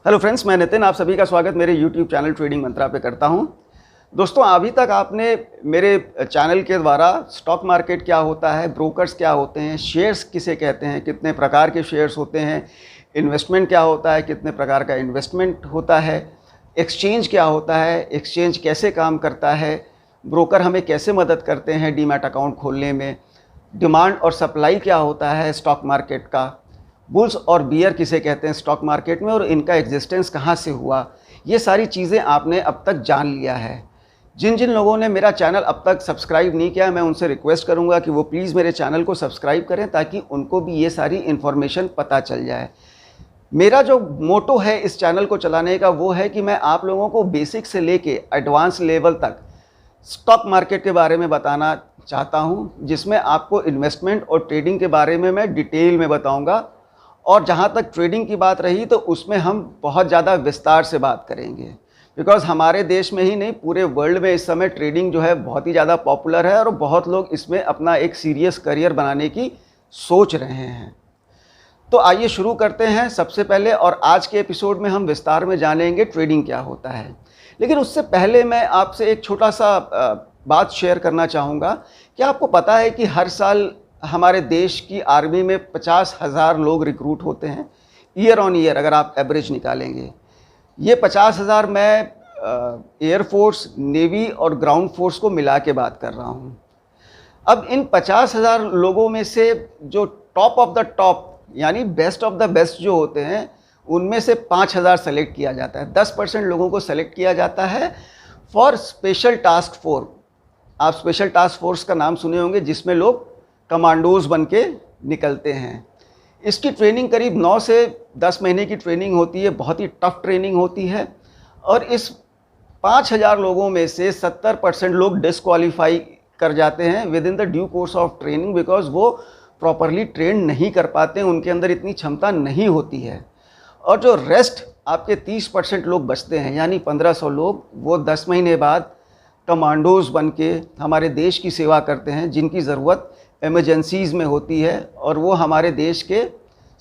Hello friends, मैं नितिन आप सभी का स्वागत मेरे यूट्यूब चैनल ट्रेडिंग मंत्रा पे करता हूं। दोस्तों, अभी तक आपने मेरे चैनल के द्वारा स्टॉक मार्केट क्या होता है, ब्रोकर्स क्या होते हैं, शेयर्स किसे कहते हैं, कितने प्रकार के शेयर्स होते हैं, इन्वेस्टमेंट क्या होता है, कितने प्रकार का इन्वेस्टमेंट होता है, एक्सचेंज क्या होता है, एक्सचेंज कैसे काम करता है, ब्रोकर हमें कैसे मदद करते हैं डीमैट अकाउंट खोलने में, डिमांड और सप्लाई क्या होता है स्टॉक मार्केट का, बुल्स और बियर किसे कहते हैं स्टॉक मार्केट में और इनका एग्जिस्टेंस कहाँ से हुआ, ये सारी चीज़ें आपने अब तक जान लिया है। जिन जिन लोगों ने मेरा चैनल अब तक सब्सक्राइब नहीं किया, मैं उनसे रिक्वेस्ट करूंगा कि वो प्लीज़ मेरे चैनल को सब्सक्राइब करें ताकि उनको भी ये सारी इन्फॉर्मेशन पता चल जाए। मेरा जो मोटो है इस चैनल को चलाने का वो है कि मैं आप लोगों को बेसिक से लेके एडवांस लेवल तक स्टॉक मार्केट के बारे में बताना चाहता हूँ, जिसमें आपको इन्वेस्टमेंट और ट्रेडिंग के बारे में मैं डिटेल में बताऊँगा। और जहाँ तक ट्रेडिंग की बात रही तो उसमें हम बहुत ज़्यादा विस्तार से बात करेंगे, बिकॉज़ हमारे देश में ही नहीं पूरे वर्ल्ड में इस समय ट्रेडिंग जो है बहुत ही ज़्यादा पॉपुलर है और बहुत लोग इसमें अपना एक सीरियस करियर बनाने की सोच रहे हैं। तो आइए शुरू करते हैं सबसे पहले, और आज के एपिसोड में हम विस्तार में जानेंगे ट्रेडिंग क्या होता है। लेकिन उससे पहले मैं आपसे एक छोटा सा बात शेयर करना चाहूँगा। क्या आपको पता है कि हर साल हमारे देश की आर्मी में 50,000 लोग रिक्रूट होते हैं ईयर ऑन ईयर, अगर आप एवरेज निकालेंगे। ये 50,000 मैं एयरफोर्स, नेवी और ग्राउंड फोर्स को मिला के बात कर रहा हूँ। अब इन 50,000 लोगों में से जो टॉप ऑफ द टॉप यानी बेस्ट ऑफ द बेस्ट जो होते हैं, उनमें से 5,000 सेलेक्ट किया जाता है। 10% लोगों को सेलेक्ट किया जाता है फॉर स्पेशल टास्क फोर्स। आप स्पेशल टास्क फोर्स का नाम सुने होंगे, जिसमें लोग कमांडोज बन के निकलते हैं। इसकी ट्रेनिंग करीब 9 से 10 महीने की ट्रेनिंग होती है, बहुत ही टफ ट्रेनिंग होती है। और इस 5,000 लोगों में से 70% लोग डिसक्वालीफाई कर जाते हैं with in the due course of training, because वो प्रॉपरली ट्रेन नहीं कर पाते हैं, उनके अंदर इतनी क्षमता नहीं होती है। और जो रेस्ट आपके 30% लोग बचते हैं, यानी 1,500 लोग, वो 10 महीने बाद कमांडोज बन के हमारे देश की सेवा करते हैं, जिनकी ज़रूरत इमरजेंसीज़ में होती है। और वो हमारे देश के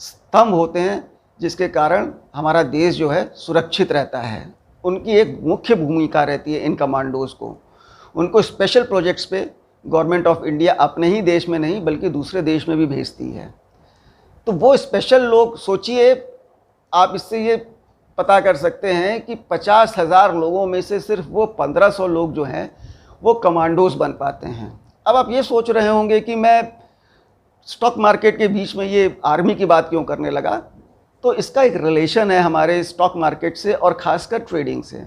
स्तंभ होते हैं, जिसके कारण हमारा देश जो है सुरक्षित रहता है। उनकी एक मुख्य भूमिका रहती है इन कमांडोज़ को। उनको स्पेशल प्रोजेक्ट्स पे गवर्नमेंट ऑफ इंडिया अपने ही देश में नहीं बल्कि दूसरे देश में भी भेजती है। तो वो स्पेशल लोग, सोचिए, आप इससे ये पता कर सकते हैं कि 50,000 लोगों में से सिर्फ वो 1,500 लोग जो हैं वो कमांडोज़ बन पाते हैं। अब आप ये सोच रहे होंगे कि मैं स्टॉक मार्केट के बीच में ये आर्मी की बात क्यों करने लगा। तो इसका एक रिलेशन है हमारे स्टॉक मार्केट से और ख़ासकर ट्रेडिंग से।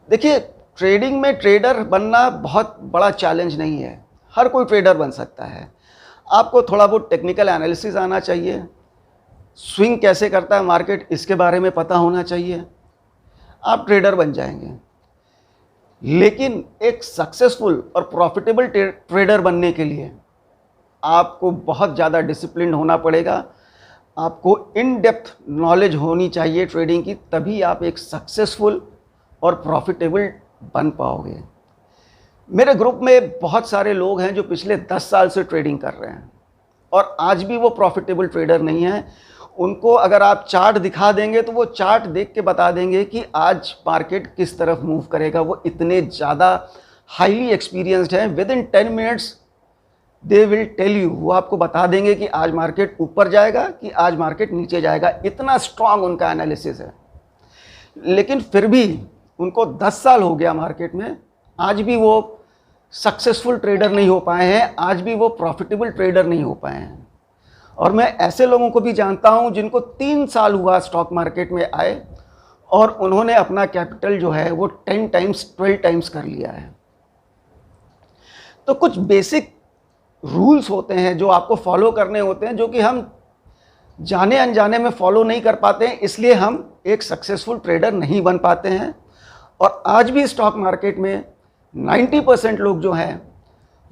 देखिए, ट्रेडिंग में ट्रेडर बनना बहुत बड़ा चैलेंज नहीं है, हर कोई ट्रेडर बन सकता है। आपको थोड़ा बहुत टेक्निकल एनालिसिस आना चाहिए, स्विंग कैसे करता है मार्केट इसके बारे में पता होना चाहिए, आप ट्रेडर बन जाएंगे। लेकिन एक सक्सेसफुल और प्रॉफिटेबल ट्रेडर बनने के लिए आपको बहुत ज़्यादा डिसिप्लिन होना पड़ेगा, आपको इन डेप्थ नॉलेज होनी चाहिए ट्रेडिंग की, तभी आप एक सक्सेसफुल और प्रॉफिटेबल बन पाओगे। मेरे ग्रुप में बहुत सारे लोग हैं जो पिछले 10 साल से ट्रेडिंग कर रहे हैं और आज भी वो प्रॉफिटेबल ट्रेडर नहीं हैं। उनको अगर आप चार्ट दिखा देंगे तो वो चार्ट देख के बता देंगे कि आज मार्केट किस तरफ मूव करेगा। वो इतने ज़्यादा हाईली एक्सपीरियंस्ड हैं, within 10 minutes they will tell you, वो आपको बता देंगे कि आज मार्केट ऊपर जाएगा कि आज मार्केट नीचे जाएगा। इतना स्ट्रांग उनका एनालिसिस है। लेकिन फिर भी उनको 10 साल हो गया मार्केट में, आज भी वो सक्सेसफुल ट्रेडर नहीं हो पाए हैं, आज भी वो प्रॉफिटेबल ट्रेडर नहीं हो पाए हैं। और मैं ऐसे लोगों को भी जानता हूं जिनको 3 साल हुआ स्टॉक मार्केट में आए और उन्होंने अपना कैपिटल जो है वो 10 टाइम्स 12 टाइम्स कर लिया है। तो कुछ बेसिक रूल्स होते हैं जो आपको फॉलो करने होते हैं, जो कि हम जाने अनजाने में फॉलो नहीं कर पाते हैं, इसलिए हम एक सक्सेसफुल ट्रेडर नहीं बन पाते हैं। और आज भी स्टॉक मार्केट में 90% लोग जो हैं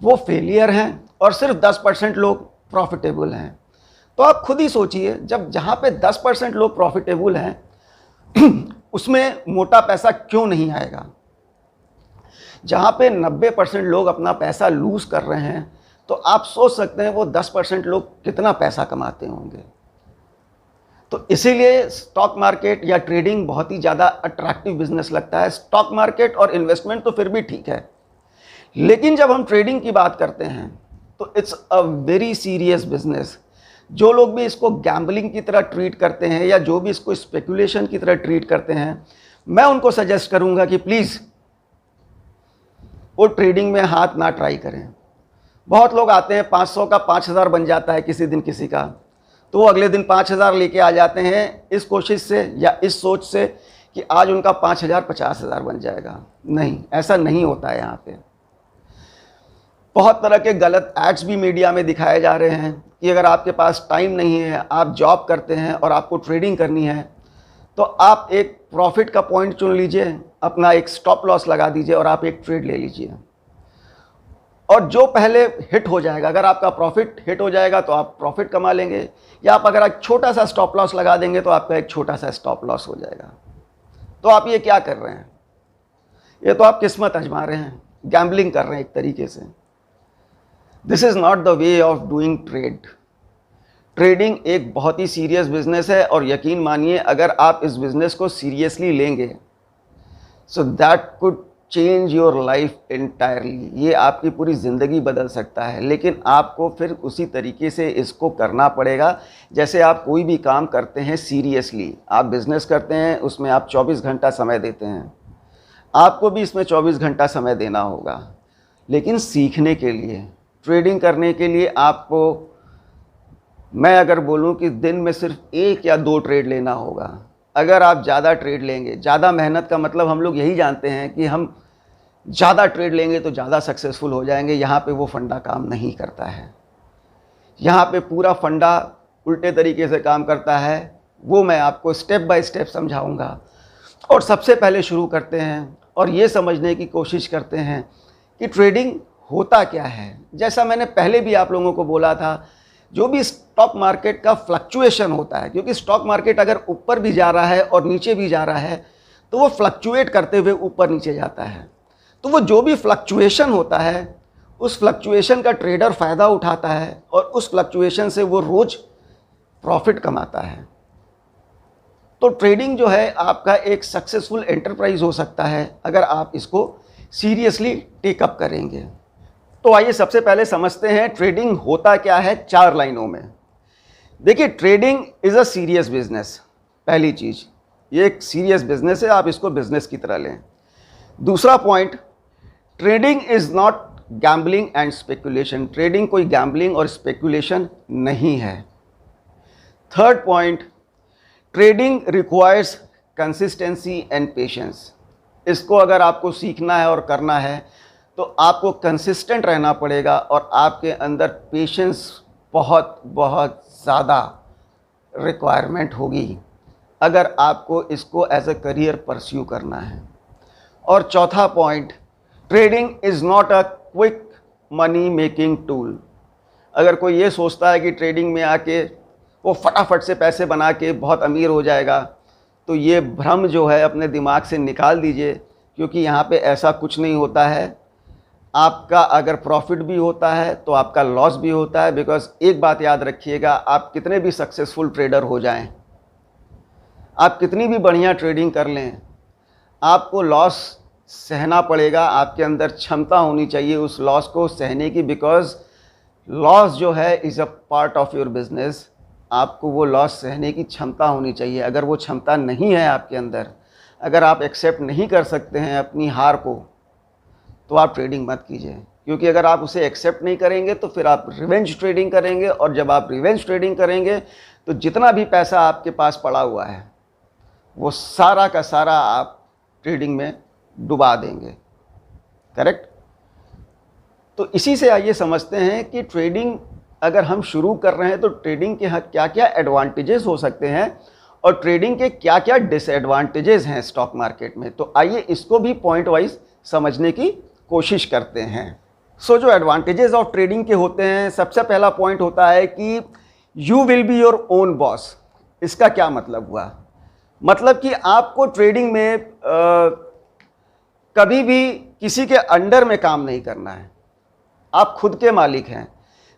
वो फेलियर हैं और सिर्फ 10% लोग प्रॉफिटेबल हैं। तो आप खुद ही सोचिए, जब जहाँ पे 10% लोग प्रॉफिटेबल हैं उसमें मोटा पैसा क्यों नहीं आएगा। जहाँ पे 90% लोग अपना पैसा लूज़ कर रहे हैं, तो आप सोच सकते हैं वो 10% लोग कितना पैसा कमाते होंगे। तो इसीलिए स्टॉक मार्केट या ट्रेडिंग बहुत ही ज़्यादा अट्रैक्टिव बिजनेस लगता है। स्टॉक मार्केट और इन्वेस्टमेंट तो फिर भी ठीक है, लेकिन जब हम ट्रेडिंग की बात करते हैं तो it's a very serious business. जो लोग भी इसको गैम्बलिंग की तरह ट्रीट करते हैं या जो भी इसको स्पेकुलेशन की तरह ट्रीट करते हैं, मैं उनको सजेस्ट करूंगा कि प्लीज़ वो ट्रेडिंग में हाथ ना ट्राई करें। बहुत लोग आते हैं, 500 का 5000 बन जाता है किसी दिन किसी का, तो वो अगले दिन 5000 लेके आ जाते हैं इस कोशिश से या इस सोच से कि आज उनका 5000 50,000 बन जाएगा। नहीं, ऐसा नहीं होता है। यहाँ पे बहुत तरह के गलत एड्स भी मीडिया में दिखाए जा रहे हैं कि अगर आपके पास टाइम नहीं है, आप जॉब करते हैं और आपको ट्रेडिंग करनी है, तो आप एक प्रॉफिट का पॉइंट चुन लीजिए, अपना एक स्टॉप लॉस लगा दीजिए और आप एक ट्रेड ले लीजिए, और जो पहले हिट हो जाएगा, अगर आपका प्रॉफिट हिट हो जाएगा तो आप प्रॉफिट कमा लेंगे, या आप अगर एक छोटा सा स्टॉप लॉस लगा देंगे तो आपका एक छोटा सा स्टॉप लॉस हो जाएगा। तो आप ये क्या कर रहे हैं? ये तो आप किस्मत आजमा रहे हैं, गैम्बलिंग कर रहे हैं एक तरीके से। This is not the way of doing trade. Trading एक बहुत ही सीरियस बिजनेस है, और यकीन मानिए अगर आप इस बिजनेस को सीरियसली लेंगे so that could change your life entirely. ये आपकी पूरी ज़िंदगी बदल सकता है, लेकिन आपको फिर उसी तरीके से इसको करना पड़ेगा जैसे आप कोई भी काम करते हैं सीरियसली। आप बिज़नेस करते हैं, उसमें आप 24 घंटा समय देते हैं, आपको भी इसमें 24 घंटा समय देना होगा। लेकिन सीखने के लिए, ट्रेडिंग करने के लिए आपको, मैं अगर बोलूं कि दिन में सिर्फ 1 या 2 ट्रेड लेना होगा। अगर आप ज़्यादा ट्रेड लेंगे, ज़्यादा मेहनत का मतलब हम लोग यही जानते हैं कि हम ज़्यादा ट्रेड लेंगे तो ज़्यादा सक्सेसफुल हो जाएंगे। यहाँ पे वो फंडा काम नहीं करता है। यहाँ पे पूरा फंडा उल्टे तरीके से काम करता है। वो मैं आपको स्टेप बाय स्टेप समझाऊंगा। और सबसे पहले शुरू करते हैं और ये समझने की कोशिश करते हैं कि ट्रेडिंग होता क्या है। जैसा मैंने पहले भी आप लोगों को बोला था, जो भी स्टॉक मार्केट का फ्लक्चुएशन होता है, क्योंकि स्टॉक मार्केट अगर ऊपर भी जा रहा है और नीचे भी जा रहा है तो वो फ्लक्चुएट करते हुए ऊपर नीचे जाता है। तो वो जो भी फ्लक्चुएशन होता है, उस फ्लक्चुएशन का ट्रेडर फ़ायदा उठाता है और उस फ्लक्चुएशन से वो रोज़ प्रॉफिट कमाता है। तो ट्रेडिंग जो है आपका एक सक्सेसफुल एंटरप्राइज हो सकता है अगर आप इसको सीरियसली टेकअप करेंगे। तो आइए सबसे पहले समझते हैं ट्रेडिंग होता क्या है 4 लाइनों में। देखिए, trading is a serious business. पहली चीज़, ये एक सीरियस बिजनेस है, आप इसको बिजनेस की तरह लें। दूसरा point, trading is not gambling and speculation. Trading कोई गैम्बलिंग और स्पेकुलेशन नहीं है। Third point, trading requires consistency and patience. इसको अगर आपको सीखना है और करना है तो आपको कंसिस्टेंट रहना पड़ेगा और आपके अंदर पेशेंस बहुत बहुत ज़्यादा रिक्वायरमेंट होगी अगर आपको इसको एज ए करियर परस्यू करना है। और चौथा point, trading is not a quick money making tool. अगर कोई ये सोचता है कि ट्रेडिंग में आके वो फटाफट से पैसे बना के बहुत अमीर हो जाएगा, तो ये भ्रम जो है अपने दिमाग से निकाल दीजिए, क्योंकि यहाँ पे ऐसा कुछ नहीं होता है। आपका अगर प्रॉफिट भी होता है तो आपका लॉस भी होता है। बिकॉज एक बात याद रखिएगा, आप कितने भी सक्सेसफुल ट्रेडर हो जाएं, आप कितनी भी बढ़िया ट्रेडिंग कर लें, आपको लॉस सहना पड़ेगा। आपके अंदर क्षमता होनी चाहिए उस लॉस को सहने की, बिकॉज लॉस जो है is a part of your business. आपको वो लॉस सहने की क्षमता होनी चाहिए। अगर वो क्षमता नहीं है आपके अंदर, अगर आप एक्सेप्ट नहीं कर सकते हैं अपनी हार को, तो आप ट्रेडिंग मत कीजिए। क्योंकि अगर आप उसे एक्सेप्ट नहीं करेंगे तो फिर आप रिवेंज ट्रेडिंग करेंगे, और जब आप रिवेंज ट्रेडिंग करेंगे तो जितना भी पैसा आपके पास पड़ा हुआ है वो सारा का सारा आप ट्रेडिंग में डुबा देंगे। करेक्ट? तो इसी से आइए समझते हैं कि ट्रेडिंग अगर हम शुरू कर रहे हैं तो ट्रेडिंग के क्या क्या एडवांटेजेस हो सकते हैं और ट्रेडिंग के क्या क्या डिसएडवांटेजेस हैं स्टॉक मार्केट में। तो आइए इसको भी पॉइंट वाइज समझने की कोशिश करते हैं। सो जो एडवांटेजेस ऑफ ट्रेडिंग के होते हैं, सबसे पहला पॉइंट होता है कि you will be your own boss. इसका क्या मतलब हुआ? मतलब कि आपको ट्रेडिंग में कभी भी किसी के अंडर में काम नहीं करना है। आप खुद के मालिक हैं।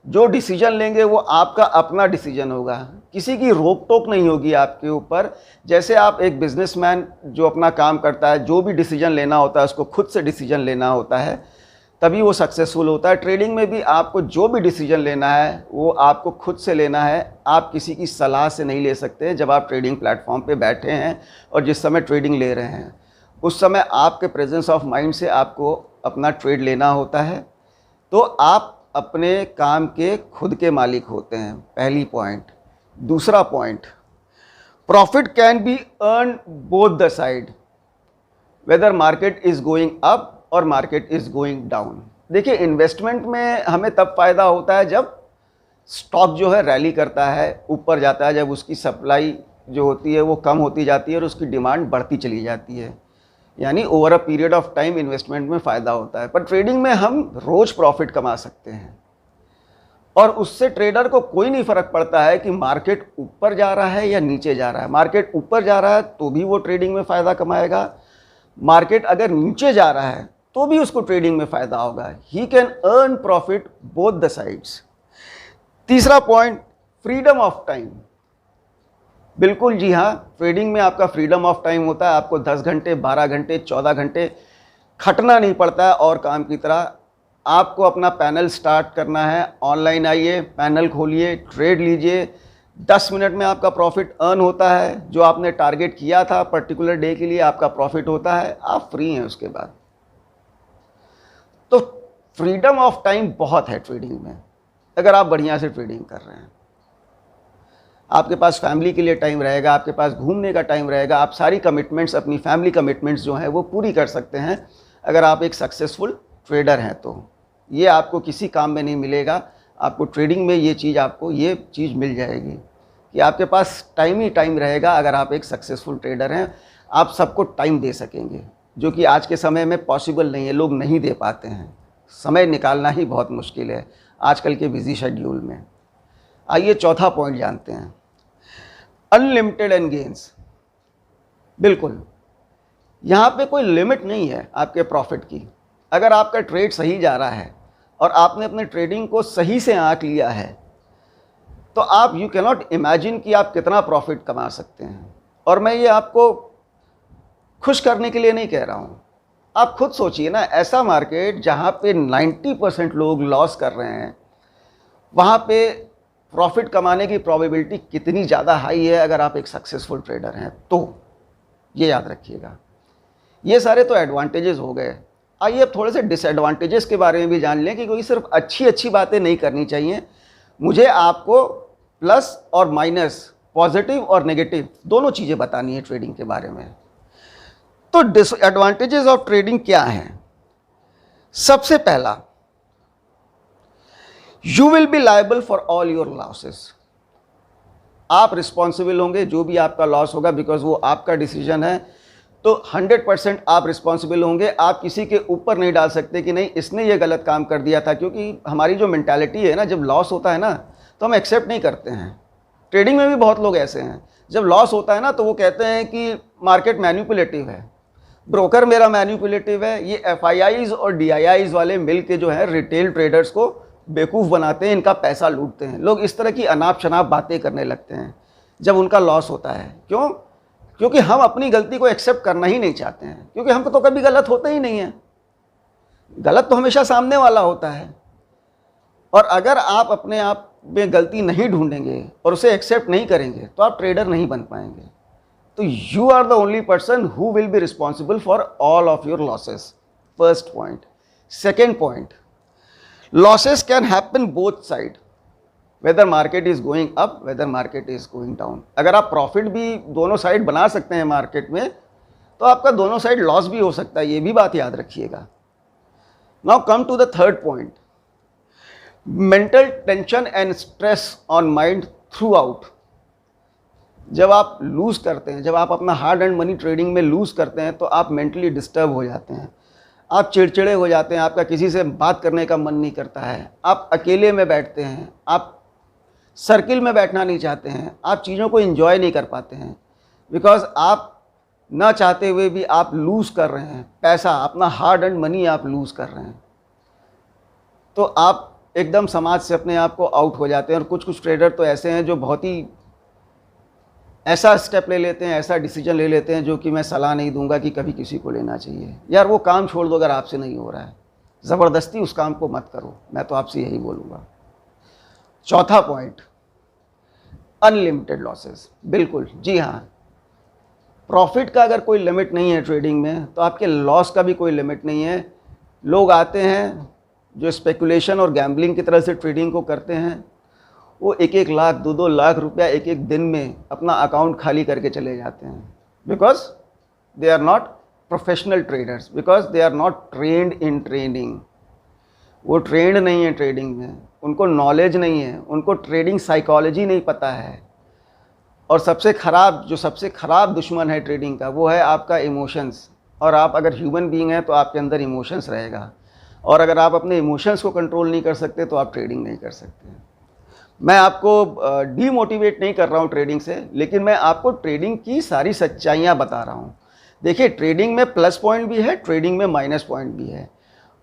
जो डिसीजन लेंगे वो आपका अपना डिसीजन होगा, किसी की रोक टोक नहीं होगी आपके ऊपर। जैसे आप एक बिजनेसमैन जो अपना काम करता है, जो भी डिसीजन लेना होता है उसको खुद से डिसीजन लेना होता है, तभी वो सक्सेसफुल होता है। ट्रेडिंग में भी आपको जो भी डिसीजन लेना है वो आपको खुद से लेना है, आप किसी की सलाह से नहीं ले सकते। जब आप ट्रेडिंग प्लेटफॉर्म पे बैठे हैं और जिस समय ट्रेडिंग ले रहे हैं, उस समय आपके प्रेजेंस ऑफ माइंड से आपको अपना ट्रेड लेना होता है, तो आप अपने काम के खुद के मालिक होते हैं, पहली पॉइंट। दूसरा point, profit can be earn both the side, whether market is going up और मार्केट इज गोइंग डाउन। देखिए, इन्वेस्टमेंट में हमें तब फायदा होता है जब स्टॉक जो है रैली करता है, ऊपर जाता है, जब उसकी सप्लाई जो होती है वो कम होती जाती है और उसकी डिमांड बढ़ती चली जाती है, यानी over a period of time investment में फ़ायदा होता है। पर ट्रेडिंग में हम रोज़ प्रॉफिट कमा सकते हैं और उससे ट्रेडर को कोई नहीं फ़र्क पड़ता है कि मार्केट ऊपर जा रहा है या नीचे जा रहा है। मार्केट ऊपर जा रहा है तो भी वो ट्रेडिंग में फ़ायदा कमाएगा, मार्केट अगर नीचे जा रहा है तो भी उसको ट्रेडिंग में फ़ायदा होगा। He can earn profit both the sides. तीसरा पॉइंट, फ्रीडम ऑफ टाइम। बिल्कुल जी हाँ, ट्रेडिंग में आपका फ्रीडम ऑफ टाइम होता है। आपको 10 घंटे, 12 घंटे, 14 घंटे खटना नहीं पड़ता है और काम की तरह। आपको अपना पैनल स्टार्ट करना है, ऑनलाइन आइए, पैनल खोलिए, ट्रेड लीजिए, 10 मिनट में आपका प्रॉफिट अर्न होता है। जो आपने टारगेट किया था पर्टिकुलर डे के लिए, आपका प्रॉफिट होता है, आप फ्री हैं उसके बाद। तो फ्रीडम ऑफ टाइम बहुत है ट्रेडिंग में, अगर आप बढ़िया से ट्रेडिंग कर रहे हैं। आपके पास फैमिली के लिए टाइम रहेगा, आपके पास घूमने का टाइम रहेगा, आप सारी कमिटमेंट्स, अपनी फैमिली कमिटमेंट्स जो हैं वो पूरी कर सकते हैं अगर आप एक सक्सेसफुल ट्रेडर हैं। तो ये आपको किसी काम में नहीं मिलेगा, आपको ट्रेडिंग में ये चीज़ मिल जाएगी कि आपके पास टाइम ही टाइम रहेगा। अगर आप एक सक्सेसफुल ट्रेडर हैं, आप सबको टाइम दे सकेंगे, जो कि आज के समय में पॉसिबल नहीं है, लोग नहीं दे पाते हैं। समय निकालना ही बहुत मुश्किल है आजकल के बिजी शेड्यूल में। आइए चौथा पॉइंट जानते हैं, अनलिमिटेड एंड गेन्स। बिल्कुल, यहाँ पे कोई लिमिट नहीं है आपके प्रॉफिट की। अगर आपका ट्रेड सही जा रहा है और आपने अपने ट्रेडिंग को सही से आंक लिया है, तो आप यू कैन नॉट इमेजिन कि आप कितना प्रॉफिट कमा सकते हैं। और मैं ये आपको खुश करने के लिए नहीं कह रहा हूँ, आप खुद सोचिए ना, ऐसा मार्केट जहाँ पे 90% लोग लॉस कर रहे हैं, वहाँ पे प्रॉफिट कमाने की प्रोबेबिलिटी कितनी ज़्यादा हाई है अगर आप एक सक्सेसफुल ट्रेडर हैं तो। ये याद रखिएगा। ये सारे तो एडवांटेजेस हो गए। आइए अब थोड़े से डिसएडवांटेजेस के बारे में भी जान लें कि कोई सिर्फ अच्छी अच्छी बातें नहीं करनी चाहिए। मुझे आपको प्लस और माइनस, पॉजिटिव और नेगेटिव दोनों चीज़ें बतानी है ट्रेडिंग के बारे में। तो डिसएडवांटेजेस ऑफ ट्रेडिंग क्या हैं? सबसे पहला, you will be liable for all your losses. आप रिस्पॉन्सिबल होंगे जो भी आपका लॉस होगा, बिकॉज वो आपका डिसीजन है। तो 100% आप रिस्पॉन्सिबल होंगे। आप किसी के ऊपर नहीं डाल सकते कि नहीं इसने ये गलत काम कर दिया था, क्योंकि हमारी जो मेंटालिटी है ना, जब लॉस होता है ना तो हम एक्सेप्ट नहीं करते हैं। ट्रेडिंग में भी बहुत लोग ऐसे हैं, जब लॉस होता है ना तो वो कहते हैं कि मार्केट मैनिपुलेटिव है, ब्रोकर मेरा मैनिपुलेटिव है। ये FIIs और DIIs वाले मिल के जो है रिटेल ट्रेडर्स को बेवकूफ़ बनाते हैं, इनका पैसा लूटते हैं। लोग इस तरह की अनाप शनाप बातें करने लगते हैं जब उनका लॉस होता है। क्यों? क्योंकि हम अपनी गलती को एक्सेप्ट करना ही नहीं चाहते हैं, क्योंकि हमको तो कभी गलत होता ही नहीं है। गलत तो हमेशा सामने वाला होता है। और अगर आप अपने आप में गलती नहीं ढूंढेंगे और उसे एक्सेप्ट नहीं करेंगे तो आप ट्रेडर नहीं बन पाएंगे। तो you are the only person who will be responsible for all of your losses. First point. Second point, losses can happen both side, whether market is going up, whether market is going down. अगर आप profit भी दोनों side बना सकते हैं market में, तो आपका दोनों साइड लॉस भी हो सकता है, ये भी बात याद रखिएगा। Now come to the third point, mental tension and stress on mind throughout. जब आप लूज करते हैं, जब आप अपना हार्ड एंड मनी ट्रेडिंग में लूज करते हैं, तो आप मेंटली डिस्टर्ब हो जाते हैं, आप चिड़चिड़े हो जाते हैं, आपका किसी से बात करने का मन नहीं करता है, आप अकेले में बैठते हैं, आप सर्किल में बैठना नहीं चाहते हैं, आप चीज़ों को एंजॉय नहीं कर पाते हैं, बिकॉज आप ना चाहते हुए भी आप लूज़ कर रहे हैं पैसा, अपना हार्ड एंड मनी आप लूज़ कर रहे हैं। तो आप एकदम समाज से अपने आप को आउट हो जाते हैं। और कुछ कुछ ट्रेडर तो ऐसे हैं जो बहुत ही ऐसा स्टेप ले लेते हैं, ऐसा डिसीजन ले लेते हैं जो कि मैं सलाह नहीं दूंगा कि कभी किसी को लेना चाहिए। यार वो काम छोड़ दो अगर आपसे नहीं हो रहा है, ज़बरदस्ती उस काम को मत करो, मैं तो आपसे यही बोलूँगा। चौथा पॉइंट, अनलिमिटेड लॉसेस। बिल्कुल जी हाँ, प्रॉफिट का अगर कोई लिमिट नहीं है ट्रेडिंग में, तो आपके लॉस का भी कोई लिमिट नहीं है। लोग आते हैं जो स्पेकुलेशन और गैम्बलिंग की तरह से ट्रेडिंग को करते हैं, वो 1-1 लाख 2-2 लाख रुपया एक दिन में अपना अकाउंट खाली करके चले जाते हैं, because they are not professional traders, because they are not trained in trading. वो ट्रेंड नहीं है ट्रेडिंग में, उनको नॉलेज नहीं है, उनको ट्रेडिंग साइकोलॉजी नहीं पता है। और सबसे ख़राब दुश्मन है ट्रेडिंग का, वो है आपका इमोशंस। और आप अगर ह्यूमन बीइंग हैं तो आपके अंदर इमोशंस रहेगा, और अगर आप अपने इमोशंस को कंट्रोल नहीं कर सकते तो आप ट्रेडिंग नहीं कर सकते। मैं आपको डीमोटिवेट नहीं कर रहा हूँ ट्रेडिंग से, लेकिन मैं आपको ट्रेडिंग की सारी सच्चाइयाँ बता रहा हूँ। देखिए, ट्रेडिंग में प्लस पॉइंट भी है, ट्रेडिंग में माइनस पॉइंट भी है।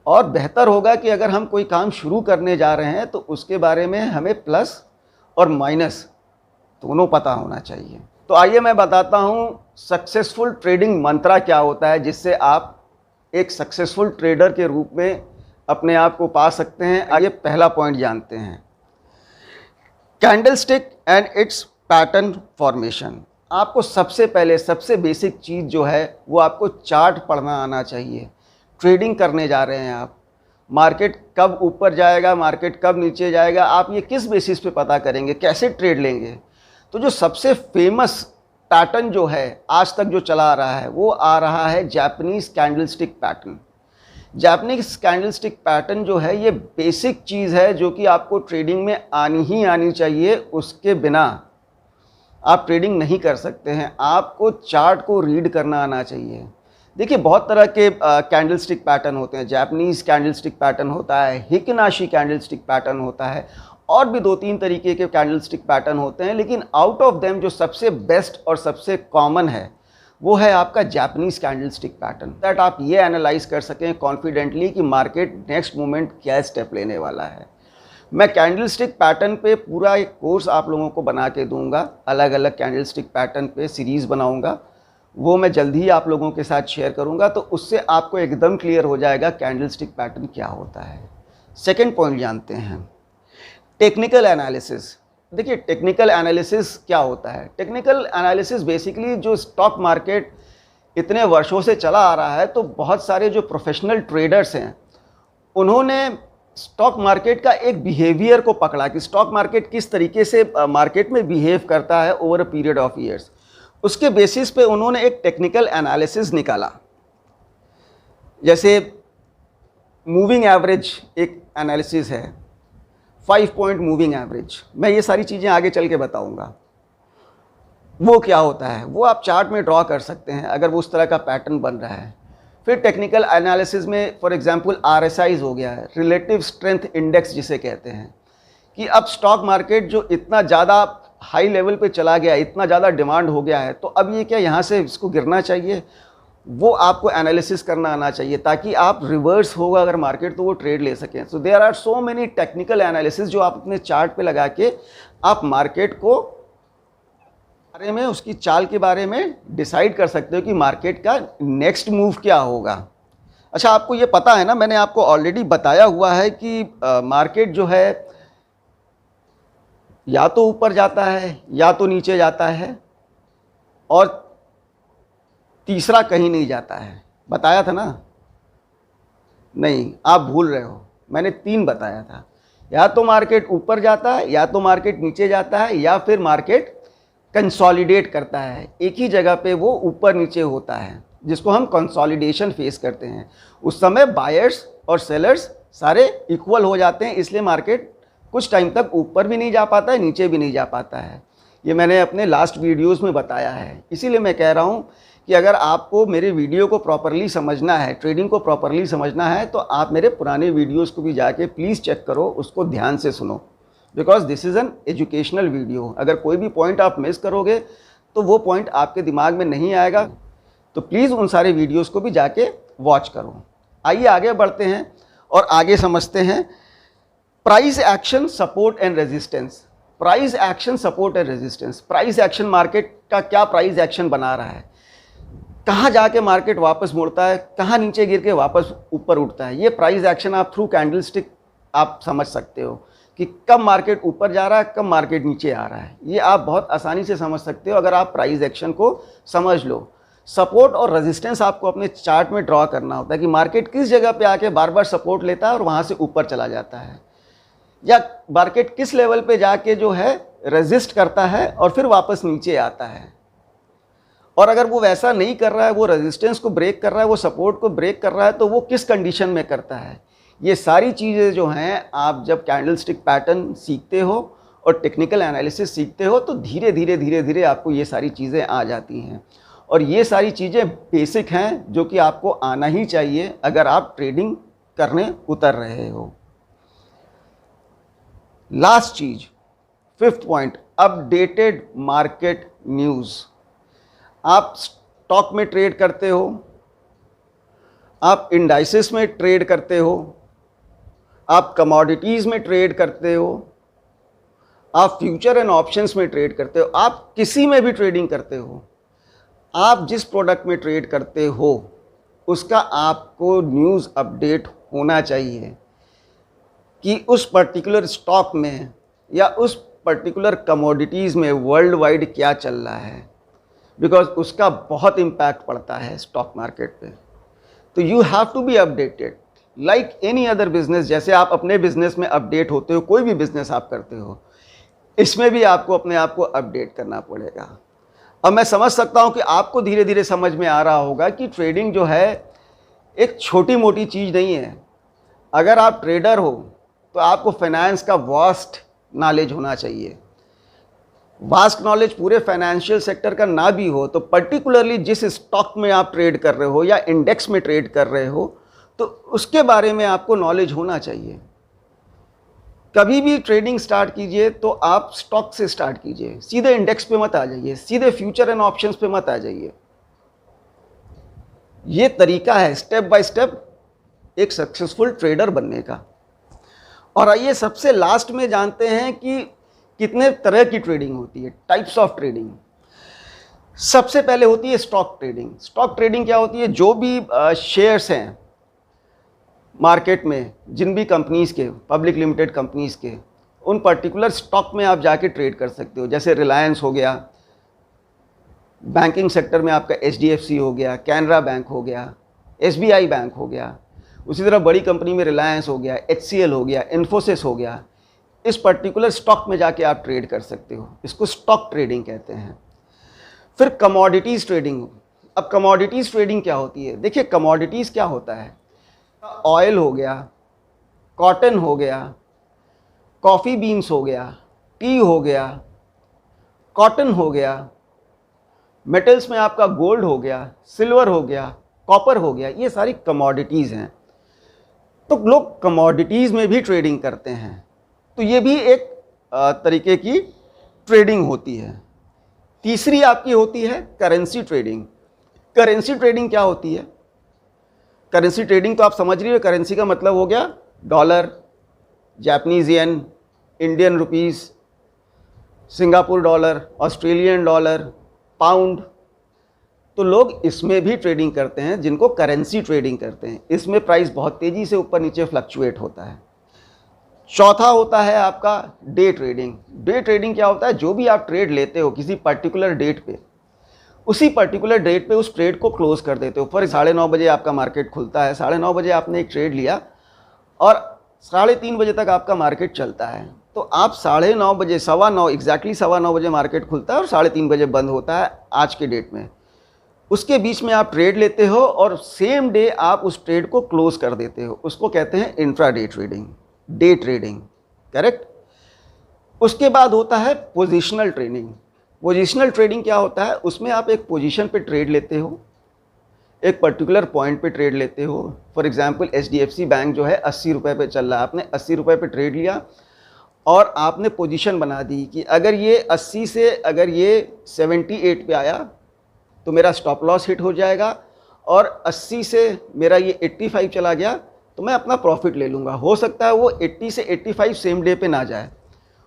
और बेहतर होगा कि अगर हम कोई काम शुरू करने जा रहे हैं तो उसके बारे में हमें प्लस और माइनस दोनों पता होना चाहिए। तो आइए मैं बताता हूँ सक्सेसफुल ट्रेडिंग मंत्रा क्या होता है, जिससे आप एक सक्सेसफुल ट्रेडर के रूप में अपने आप को पा सकते हैं। आइए पहला पॉइंट जानते हैं, candlestick and it's pattern formation. आपको सबसे पहले सबसे बेसिक चीज़ जो है वो आपको चार्ट पढ़ना आना चाहिए। ट्रेडिंग करने जा रहे हैं आप, मार्केट कब ऊपर जाएगा, मार्केट कब नीचे जाएगा, आप ये किस बेसिस पे पता करेंगे, कैसे ट्रेड लेंगे। तो जो सबसे फेमस पैटर्न जो है आज तक जो चला आ रहा है, वो आ रहा है Japanese candlestick pattern. Japanese candlestick pattern जो है ये बेसिक चीज़ है जो कि आपको ट्रेडिंग में आनी ही आनी चाहिए। उसके बिना आप ट्रेडिंग नहीं कर सकते हैं। आपको चार्ट को रीड करना आना चाहिए। देखिए, बहुत तरह के कैंडलस्टिक पैटर्न होते हैं। जापानीज़ कैंडलस्टिक पैटर्न होता है, हिकिनाशी कैंडलस्टिक पैटर्न होता है, और भी 2-3 तरीके के कैंडलस्टिक पैटर्न होते हैं। लेकिन आउट ऑफ देम जो सबसे बेस्ट और सबसे कॉमन है वो है आपका जापानीज़ कैंडलस्टिक पैटर्न, दैट आप ये एनालाइज कर सकें कॉन्फिडेंटली कि मार्केट नेक्स्ट मोमेंट क्या स्टेप लेने वाला है। मैं कैंडलस्टिक पैटर्न पे पूरा एक कोर्स आप लोगों को बना के दूंगा, अलग अलग कैंडलस्टिक पैटर्न पे सीरीज़ बनाऊंगा, वो मैं जल्द ही आप लोगों के साथ शेयर करूंगा। तो उससे आपको एकदम क्लियर हो जाएगा कैंडलस्टिक पैटर्न क्या होता है। सेकेंड पॉइंट जानते हैं, टेक्निकल एनालिसिस। देखिए, टेक्निकल एनालिसिस क्या होता है। टेक्निकल एनालिसिस बेसिकली जो स्टॉक मार्केट इतने वर्षों से चला आ रहा है, तो बहुत सारे जो प्रोफेशनल ट्रेडर्स हैं उन्होंने स्टॉक मार्केट का एक बिहेवियर को पकड़ा कि स्टॉक मार्केट किस तरीके से मार्केट में बिहेव करता है over a period of years. उसके बेसिस पे उन्होंने एक टेक्निकल एनालिसिस निकाला। जैसे मूविंग एवरेज एक एनालिसिस है, 5 पॉइंट मूविंग एवरेज। मैं ये सारी चीज़ें आगे चल के बताऊंगा वो क्या होता है। वो आप चार्ट में ड्रॉ कर सकते हैं अगर वो उस तरह का पैटर्न बन रहा है। फिर टेक्निकल एनालिसिस में फॉर एग्जांपल RSI हो गया है, रिलेटिव स्ट्रेंथ इंडेक्स जिसे कहते हैं, कि अब स्टॉक मार्केट जो इतना ज़्यादा हाई लेवल पे चला गया, इतना ज़्यादा डिमांड हो गया है, तो अब ये क्या यहाँ से इसको गिरना चाहिए, वो आपको एनालिसिस करना आना चाहिए ताकि आप रिवर्स होगा अगर मार्केट तो वो ट्रेड ले सकें। So there are so many technical analysis जो आप अपने चार्ट पे लगा के आप मार्केट को बारे में, उसकी चाल के बारे में डिसाइड कर सकते हो कि मार्केट का नेक्स्ट मूव क्या होगा। अच्छा, आपको ये पता है ना, मैंने आपको ऑलरेडी बताया हुआ है कि मार्केट जो है या तो ऊपर जाता है या तो नीचे जाता है, और तीसरा कहीं नहीं जाता है। बताया था ना? नहीं, आप भूल रहे हो, मैंने 3 बताया था। या तो मार्केट ऊपर जाता है, या तो मार्केट नीचे जाता है, या फिर मार्केट कंसोलिडेट करता है। एक ही जगह पे वो ऊपर नीचे होता है, जिसको हम कंसोलिडेशन फेस करते हैं। उस समय बायर्स और सेलर्स सारे इक्वल हो जाते हैं, इसलिए मार्केट कुछ टाइम तक ऊपर भी नहीं जा पाता है, नीचे भी नहीं जा पाता है। ये मैंने अपने लास्ट वीडियोस में बताया है। इसीलिए मैं कह रहा हूँ कि अगर आपको मेरे वीडियो को प्रॉपरली समझना है, ट्रेडिंग को प्रॉपरली समझना है, तो आप मेरे पुराने वीडियोस को भी जाके प्लीज़ चेक करो, उसको ध्यान से सुनो, because this is an educational video. अगर कोई भी पॉइंट आप मिस करोगे तो वो पॉइंट आपके दिमाग में नहीं आएगा। तो प्लीज़ उन सारे वीडियोस को भी जाके वॉच करो। आइए आगे बढ़ते हैं और आगे समझते हैं price action support and resistance. Price action support and resistance, price action market का क्या प्राइस एक्शन बना रहा है, कहाँ जाके मार्केट वापस मुड़ता है, कहाँ नीचे गिर के वापस ऊपर उठता है, ये प्राइस एक्शन आप थ्रू कैंडलस्टिक आप समझ सकते हो कि कब मार्केट ऊपर जा रहा है, कब मार्केट नीचे आ रहा है। ये आप बहुत आसानी से समझ सकते हो अगर आप प्राइस एक्शन को समझ लो। सपोर्ट और रेजिस्टेंस आपको अपने चार्ट में ड्रॉ करना होता है कि मार्केट किस जगह पे आके बार बार सपोर्ट लेता है और वहाँ से ऊपर चला जाता है, या मार्केट किस लेवल पे जाके जो है रेजिस्ट करता है और फिर वापस नीचे आता है। और अगर वो वैसा नहीं कर रहा है, वो रेजिस्टेंस को ब्रेक कर रहा है, वो सपोर्ट को ब्रेक कर रहा है, तो वो किस कंडीशन में करता है। ये सारी चीज़ें जो हैं आप जब कैंडलस्टिक पैटर्न सीखते हो और टेक्निकल एनालिसिस सीखते हो तो धीरे धीरे आपको ये सारी चीज़ें आ जाती हैं। और ये सारी चीज़ें बेसिक हैं जो कि आपको आना ही चाहिए अगर आप ट्रेडिंग करने उतर रहे हो। लास्ट चीज़, fifth point, updated market news. आप स्टॉक में ट्रेड करते हो, आप इंडाइसेस में ट्रेड करते हो, आप कमोडिटीज़ में ट्रेड करते हो, आप फ्यूचर एंड ऑप्शंस में ट्रेड करते हो, आप किसी में भी ट्रेडिंग करते हो, आप जिस प्रोडक्ट में ट्रेड करते हो उसका आपको न्यूज़ अपडेट होना चाहिए कि उस पर्टिकुलर स्टॉक में या उस पर्टिकुलर कमोडिटीज़ में वर्ल्ड वाइड क्या चल रहा है, बिकॉज उसका बहुत इम्पैक्ट पड़ता है स्टॉक मार्केट पे। तो you have to be updated like any other business. जैसे आप अपने बिजनेस में अपडेट होते हो, कोई भी बिजनेस आप करते हो, इसमें भी आपको अपने आप को अपडेट करना पड़ेगा। अब मैं समझ सकता हूं कि आपको धीरे धीरे समझ में आ रहा होगा कि ट्रेडिंग जो है एक छोटी मोटी चीज़ नहीं है। अगर आप ट्रेडर हो तो आपको फाइनेंस का वास्ट नॉलेज होना चाहिए। वास्ट नॉलेज पूरे फाइनेंशियल सेक्टर का ना भी हो तो पर्टिकुलरली जिस स्टॉक में आप ट्रेड कर रहे हो या इंडेक्स में ट्रेड कर रहे हो तो उसके बारे में आपको नॉलेज होना चाहिए। कभी भी ट्रेडिंग स्टार्ट कीजिए तो आप स्टॉक से स्टार्ट कीजिए, सीधे इंडेक्स पे मत आ जाइए, सीधे फ्यूचर एंड ऑप्शंस पे मत आ जाइए। ये तरीका है स्टेप बाय स्टेप एक सक्सेसफुल ट्रेडर बनने का। और आइए सबसे लास्ट में जानते हैं कि कितने तरह की ट्रेडिंग होती है, टाइप्स ऑफ ट्रेडिंग। सबसे पहले होती है स्टॉक ट्रेडिंग। स्टॉक ट्रेडिंग क्या होती है, जो भी शेयर्स हैं मार्केट में, जिन भी कंपनीज़ के, पब्लिक लिमिटेड कंपनीज़ के, उन पर्टिकुलर स्टॉक में आप जाके ट्रेड कर सकते हो। जैसे रिलायंस हो गया, बैंकिंग सेक्टर में आपका HDFC हो गया, कैनरा बैंक हो गया, SBI बैंक हो गया, उसी तरह बड़ी कंपनी में रिलायंस हो गया, HCL हो गया, इन्फोसिस हो गया। इस पर्टिकुलर स्टॉक में जाके आप ट्रेड कर सकते हो, इसको स्टॉक ट्रेडिंग कहते हैं। फिर कमोडिटीज़ ट्रेडिंग। अब कमोडिटीज़ ट्रेडिंग क्या होती है, देखिए कमोडिटीज़ क्या होता है, ऑयल हो गया, कॉटन हो गया, कॉफ़ी बीन्स हो गया, टी हो गया, कॉटन हो गया, मेटल्स में आपका गोल्ड हो गया, सिल्वर हो गया, कॉपर हो गया, ये सारी कमोडिटीज़ हैं। तो लोग कमोडिटीज़ में भी ट्रेडिंग करते हैं, तो ये भी एक तरीके की ट्रेडिंग होती है। तीसरी आपकी होती है करेंसी ट्रेडिंग। करेंसी ट्रेडिंग क्या होती है, करेंसी ट्रेडिंग तो आप समझ रही हो, करेंसी का मतलब हो गया dollar, Japanese yen, Indian rupees, Singapore dollar, Australian dollar, pound. तो लोग इसमें भी ट्रेडिंग करते हैं, जिनको करेंसी ट्रेडिंग करते हैं। इसमें प्राइस बहुत तेज़ी से ऊपर नीचे फ्लक्चुएट होता है। चौथा होता है आपका डे ट्रेडिंग। डे ट्रेडिंग क्या होता है, जो भी आप ट्रेड लेते हो किसी पर्टिकुलर डेट पे, उसी पर्टिकुलर डेट पे उस ट्रेड को क्लोज कर देते हो। फॉर 9:30 बजे आपका मार्केट खुलता है, 9:30 बजे आपने एक ट्रेड लिया और 3:30 बजे तक आपका मार्केट चलता है। तो आप 9:30 बजे, 9:15, एग्जैक्टली 9:15 बजे मार्केट खुलता है और 3:30 बजे बंद होता है आज के डेट में। उसके बीच में आप ट्रेड लेते हो और सेम डे आप उस ट्रेड को क्लोज कर देते हो, उसको कहते हैं intra day trading, day trading, correct. उसके बाद होता है पोजिशनल ट्रेडिंग। पोजिशनल ट्रेडिंग क्या होता है, उसमें आप एक पोजीशन पे ट्रेड लेते हो, एक पर्टिकुलर पॉइंट पे ट्रेड लेते हो। फॉर एग्जांपल HDFC बैंक जो है 80 रुपये पे चल रहा है, आपने 80 रुपये पे ट्रेड लिया और आपने पोजीशन बना दी कि अगर ये 80 से अगर ये 78 पे आया तो मेरा स्टॉप लॉस हिट हो जाएगा, और 80 से मेरा ये 85 चला गया तो मैं अपना प्रॉफिट ले लूँगा। हो सकता है वो 80 से 85 सेम डे पे ना जाए,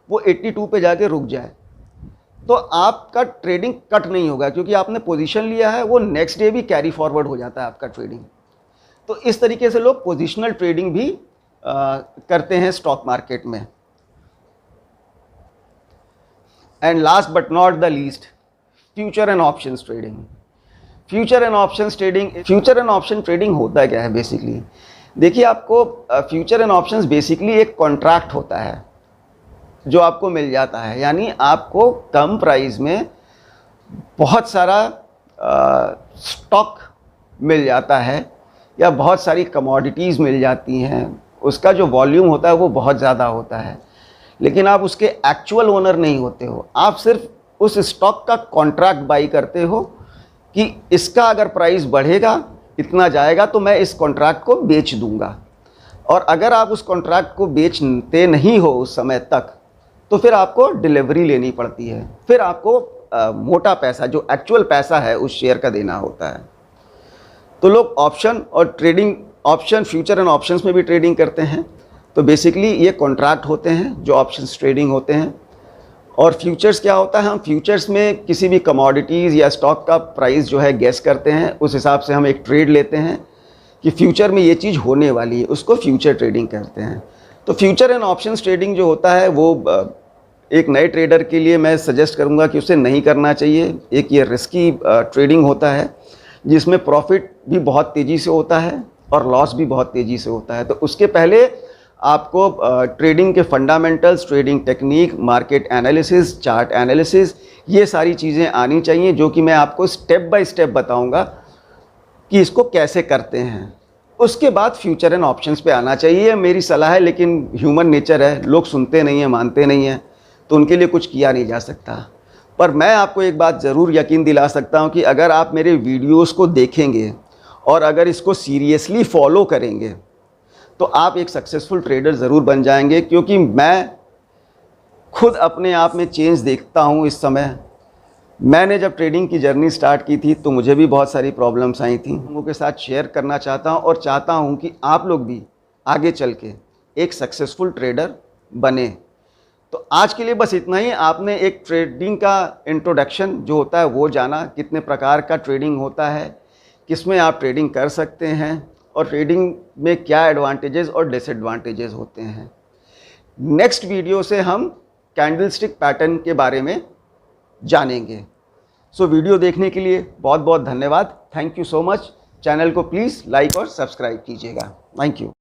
वो 82 पे जाके रुक जाए, तो आपका ट्रेडिंग कट नहीं होगा, क्योंकि आपने पोजीशन लिया है, वो नेक्स्ट डे भी कैरी फॉरवर्ड हो जाता है आपका ट्रेडिंग। तो इस तरीके से लोग पोजीशनल ट्रेडिंग भी करते हैं स्टॉक मार्केट में। And last but not the least, future and options trading. Future and option trading होता क्या है बेसिकली? देखिए, आपको फ्यूचर एंड ऑप्शंस बेसिकली एक कॉन्ट्रैक्ट होता है जो आपको मिल जाता है, यानी आपको कम प्राइस में बहुत सारा स्टॉक मिल जाता है या बहुत सारी कमोडिटीज़ मिल जाती हैं। उसका जो वॉल्यूम होता है वो बहुत ज़्यादा होता है, लेकिन आप उसके एक्चुअल ओनर नहीं होते हो। आप सिर्फ उस स्टॉक का कॉन्ट्रैक्ट बाई करते हो कि इसका अगर प्राइस बढ़ेगा, इतना जाएगा, तो मैं इस कॉन्ट्रैक्ट को बेच दूंगा। और अगर आप उस कॉन्ट्रैक्ट को बेचते नहीं हो उस समय तक, तो फिर आपको डिलीवरी लेनी पड़ती है, फिर आपको मोटा पैसा, जो एक्चुअल पैसा है उस शेयर का देना होता है। तो लोग ऑप्शन और trading, option, future and options में भी ट्रेडिंग करते हैं। तो बेसिकली ये कॉन्ट्रैक्ट होते हैं जो ऑप्शंस ट्रेडिंग होते हैं। और फ्यूचर्स क्या होता है? हम फ्यूचर्स में किसी भी कमोडिटीज़ या स्टॉक का प्राइस जो है गेस करते हैं, उस हिसाब से हम एक ट्रेड लेते हैं कि फ्यूचर में ये चीज़ होने वाली है, उसको फ्यूचर ट्रेडिंग कहते हैं। तो फ्यूचर एंड ऑप्शंस ट्रेडिंग जो होता है वो एक नए ट्रेडर के लिए मैं सजेस्ट करूंगा कि उसे नहीं करना चाहिए। एक ये रिस्की ट्रेडिंग होता है जिसमें प्रॉफिट भी बहुत तेज़ी से होता है और लॉस भी बहुत तेज़ी से होता है। तो उसके पहले आपको ट्रेडिंग के fundamentals, trading technique, market analysis, chart analysis, ये सारी चीज़ें आनी चाहिए, जो कि मैं आपको स्टेप बाय स्टेप बताऊंगा कि इसको कैसे करते हैं। उसके बाद फ्यूचर एंड ऑप्शंस पे आना चाहिए। मेरी सलाह है, लेकिन ह्यूमन नेचर है, लोग सुनते नहीं हैं, मानते नहीं हैं, तो उनके लिए कुछ किया नहीं जा सकता। पर मैं आपको एक बात ज़रूर यकीन दिला सकता हूं कि अगर आप मेरे वीडियोस को देखेंगे और अगर इसको सीरियसली फॉलो करेंगे, तो आप एक सक्सेसफुल ट्रेडर ज़रूर बन जाएंगे। क्योंकि मैं खुद अपने आप में चेंज देखता हूं इस समय। मैंने जब ट्रेडिंग की जर्नी स्टार्ट की थी तो मुझे भी बहुत सारी प्रॉब्लम्स आई थी, लोगों के साथ शेयर करना चाहता हूं और चाहता हूं कि आप लोग भी आगे चल के एक सक्सेसफुल ट्रेडर बने। तो आज के लिए बस इतना ही। आपने एक ट्रेडिंग का इंट्रोडक्शन जो होता है वो जाना, कितने प्रकार का ट्रेडिंग होता है, किसमें आप ट्रेडिंग कर सकते हैं और ट्रेडिंग में क्या एडवांटेजेस और डिसएडवांटेजेस होते हैं। नेक्स्ट वीडियो से हम कैंडलस्टिक पैटर्न के बारे में जानेंगे। सो वीडियो देखने के लिए बहुत बहुत धन्यवाद। Thank you so much. Channel को प्लीज़ लाइक और सब्सक्राइब कीजिएगा। Thank you.